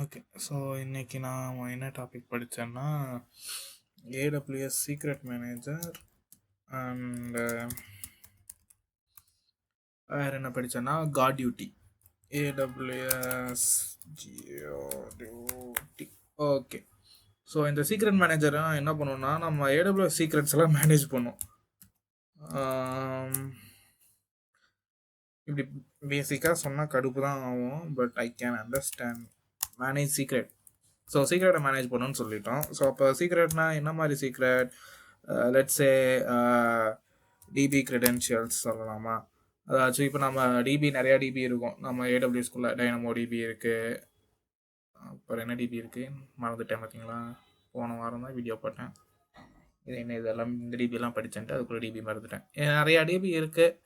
Okay. So இன்னைக்கு நான் என்ன டாபிக் படித்தேன்னா, ஏடபிள்யூஎஸ் சீக்ரெட் மேனேஜர் அண்ட் வேறு என்ன படித்தேன்னா guard duty. AWS duty. Okay. So இந்த சீக்ரெட் மேனேஜரை என்ன பண்ணுவோம்னா, நம்ம ஏடபிள்யூஎஸ் சீக்ரெட்ஸ் எல்லாம் மேனேஜ் பண்ணும். இப்படி பேசிக்காக சொன்னால் கடுப்பு தான் ஆகும், but I can understand. Manage secret. So சீக்ரெட்டை மேனேஜ் பண்ணணும்னு சொல்லிட்டோம். ஸோ அப்போ சீக்ரெட்னா என்ன மாதிரி சீக்ரெட்? லெட்ஸே டிபி க்ரெடென்ஷியல்ஸ் சொல்லலாமா? அதாச்சும் இப்போ நம்ம டிபி நிறையா டிபி இருக்கும். நம்ம ஏடபிள்யூஸ்குள்ளே டைனமோ டிபி இருக்குது, அப்புறம் என்ன டிபி இருக்குது மறந்துட்டேன். பார்த்தீங்களா, போன வாரம் தான் வீடியோ போட்டேன். இது என்ன இதெல்லாம் இந்த டிபியெல்லாம் படித்தேன்ட்டு அதுக்குள்ளே டிபி மறந்துட்டேன். நிறையா டிபி இருக்குது.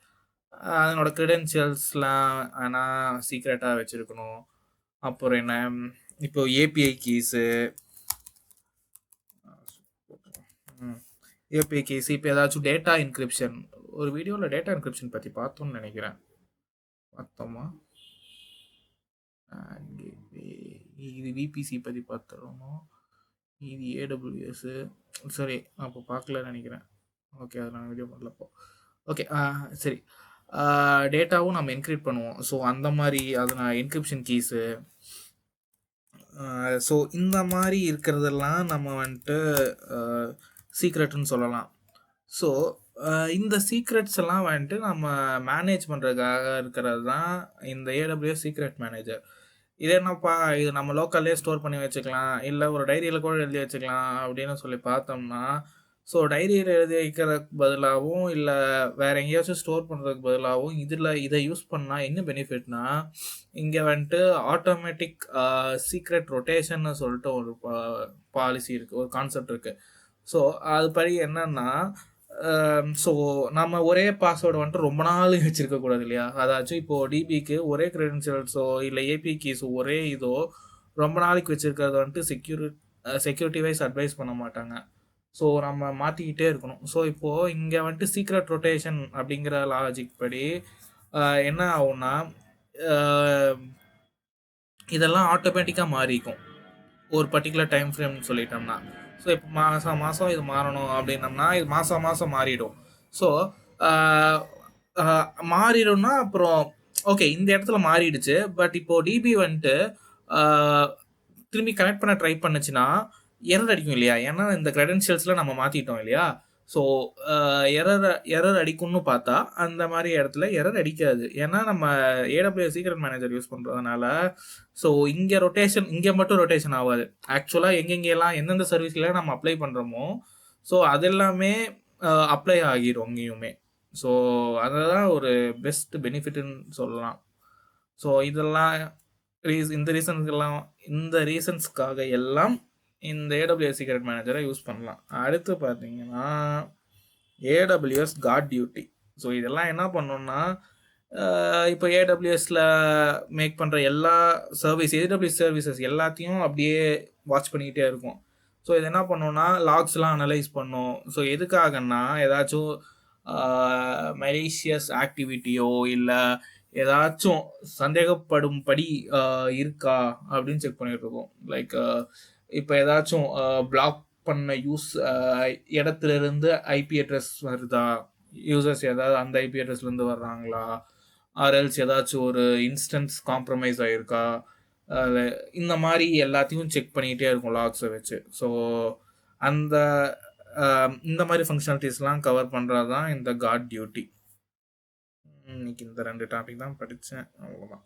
அதனோட க்ரெடென்ஷியல்ஸ்லாம் ஆனால் சீக்ரெட்டாக வச்சுருக்கணும். அப்புறம் என்ன, இப்போ ஏபிஐ கீஸு இப்போ ஏதாச்சும் டேட்டா என்கிரிப்ஷன், ஒரு வீடியோவில் டேட்டா என்கிரிப்ஷன் பற்றி பார்த்தோம்னு நினைக்கிறேன். பார்த்தோமா? இது விபிசி பற்றி பார்த்துருவோமோ, இது ஏடபிள்யூஎஸ்ஸு. சரி, அப்போ பார்க்கலன்னு நினைக்கிறேன். ஓகே, அதை நான் வீடியோ பண்ணலப்போ. ஓகே, சரி. டேட்டாவும் நம்ம என்கிரிப்ட் பண்ணுவோம். ஸோ அந்த மாதிரி அதனால் என்கிரிப்ஷன் கீஸு. ஸோ இந்த மாதிரி இருக்கிறதெல்லாம் நம்ம வந்துட்டு சீக்ரெட்னு சொல்லலாம். ஸோ இந்த சீக்ரெட்ஸ் எல்லாம் வந்துட்டு நம்ம மேனேஜ் பண்ணுறதுக்காக இருக்கிறது தான் இந்த ஏடபிள்யூஎஸ் சீக்ரெட் மேனேஜர். இது என்னப்பா, இது நம்ம லோக்கல்லே ஸ்டோர் பண்ணி வச்சுக்கலாம், இல்லை ஒரு டைரியில் கூட எழுதி வச்சுக்கலாம் அப்படின்னு சொல்லி பார்த்தோம்னா, ஸோ டைரியில் எழுதி வைக்கிறதுக்கு பதிலாகவும் இல்லை வேறு எங்கேயாச்சும் ஸ்டோர் பண்ணுறதுக்கு பதிலாகவும் இதை யூஸ் பண்ணால் என்ன பெனிஃபிட்னா, இங்கே வந்துட்டு ஆட்டோமேட்டிக் சீக்ரெட் ரொட்டேஷன்னு சொல்லிட்டு ஒரு பாலிசி இருக்குது, ஒரு கான்செப்ட் இருக்குது. ஸோ அது படி என்னன்னா, ஸோ நம்ம ஒரே பாஸ்வேர்டு வந்துட்டு ரொம்ப நாள் வச்சுருக்கக்கூடாது இல்லையா? அதாச்சும் இப்போது டிபிக்கு ஒரே க்ரெடென்ஷியல்ஸோ இல்லை ஏபி கீஸோ ஒரே இதோ ரொம்ப நாளைக்கு வச்சுருக்கிறது வந்துட்டு செக்யூரிட்டி வைஸ் அட்வைஸ் பண்ண மாட்டாங்க. ஸோ நம்ம மாற்றிக்கிட்டே இருக்கணும். ஸோ இப்போது இங்கே வந்துட்டு சீக்ரெட் ரொட்டேஷன் அப்படிங்கிற லாஜிக் படி என்ன ஆகும்னா, இதெல்லாம் ஆட்டோமேட்டிக்காக மாறிக்கும் ஒரு பர்டிகுலர் டைம் ஃப்ரேம்னு சொல்லிட்டோம்னா. ஸோ இப்போ மாதம் இது மாறணும் அப்படின்னம்னா இது மாதம் மாறிடும். ஸோ மாறிடும்னா அப்புறம் ஓகே, இந்த இடத்துல மாறிடுச்சு. பட் இப்போது டிபி வந்துட்டு திரும்பி கனெக்ட் பண்ண ட்ரை பண்ணுச்சுன்னா எரர் அடிக்கும் இல்லையா? ஏன்னா இந்த க்ரெடென்ஷியல்ஸில் நம்ம மாற்றிட்டோம் இல்லையா? ஸோ எரர் அடிக்கும்னு பார்த்தா அந்த மாதிரி இடத்துல எரர் அடிக்காது. ஏன்னா நம்ம ஏடபிள்யூஎஸ் சீக்ரெட் மேனேஜர் யூஸ் பண்ணுறதுனால ஸோ இங்கே மட்டும் ரொட்டேஷன் ஆகாது. ஆக்சுவலாக எங்கெங்கெல்லாம் எந்தெந்த சர்வீஸ்லாம் நம்ம அப்ளை பண்ணுறோமோ ஸோ அதெல்லாமே அப்ளை ஆகிரும் இங்கேயுமே. ஸோ அதுதான் ஒரு பெஸ்ட் பெனிஃபிட்னு சொல்லலாம். ஸோ இதெல்லாம் இந்த ரீசன்ஸ்க்காக எல்லாம் இந்த ஏடபிள்யூஎஸ் சீக்ரெட் மேனேஜரை யூஸ் பண்ணலாம். அடுத்து பார்த்தீங்கன்னா ஏடபிள்யூஎஸ் காட் டியூட்டி. ஸோ இதெல்லாம் என்ன பண்ணோம்னா, இப்போ ஏடபிள்யூஎஸில் மேக் பண்ணுற எல்லா ஏடபிள்யூஎஸ் சர்வீசஸ் எல்லாத்தையும் அப்படியே வாட்ச் பண்ணிக்கிட்டே இருக்கும். ஸோ இது என்ன பண்ணோம்னா லாக்ஸ்லாம் அனலைஸ் பண்ணும். ஸோ எதுக்காகன்னா ஏதாச்சும் மெலீஷியஸ் ஆக்டிவிட்டியோ இல்லை ஏதாச்சும் சந்தேகப்படும்படி இருக்கா அப்படின்னு செக் பண்ணிட்டு இருக்கோம். லைக் இப்போ ஏதாச்சும் பிளாக் பண்ண இடத்துல இருந்து ஐபி அட்ரஸ் வருதா, யூசர்ஸ் ஏதாவது அந்த ஐபி அட்ரஸ்லேருந்து வர்றாங்களா, ஆர்எல்ஸ் ஏதாச்சும் ஒரு இன்ஸ்டன்ஸ் காம்ப்ரமைஸ் ஆகிருக்கா, இந்த மாதிரி எல்லாத்தையும் செக் பண்ணிக்கிட்டே இருக்கும் லாக்ஸை வச்சு. ஸோ இந்த மாதிரி ஃபங்க்ஷனாலிட்டிஸ்லாம் கவர் பண்ணுறது தான் இந்த காட் டியூட்டி. இன்னைக்கு இந்த 2 டாபிக் தான் படித்தேன், அவ்வளோதான்.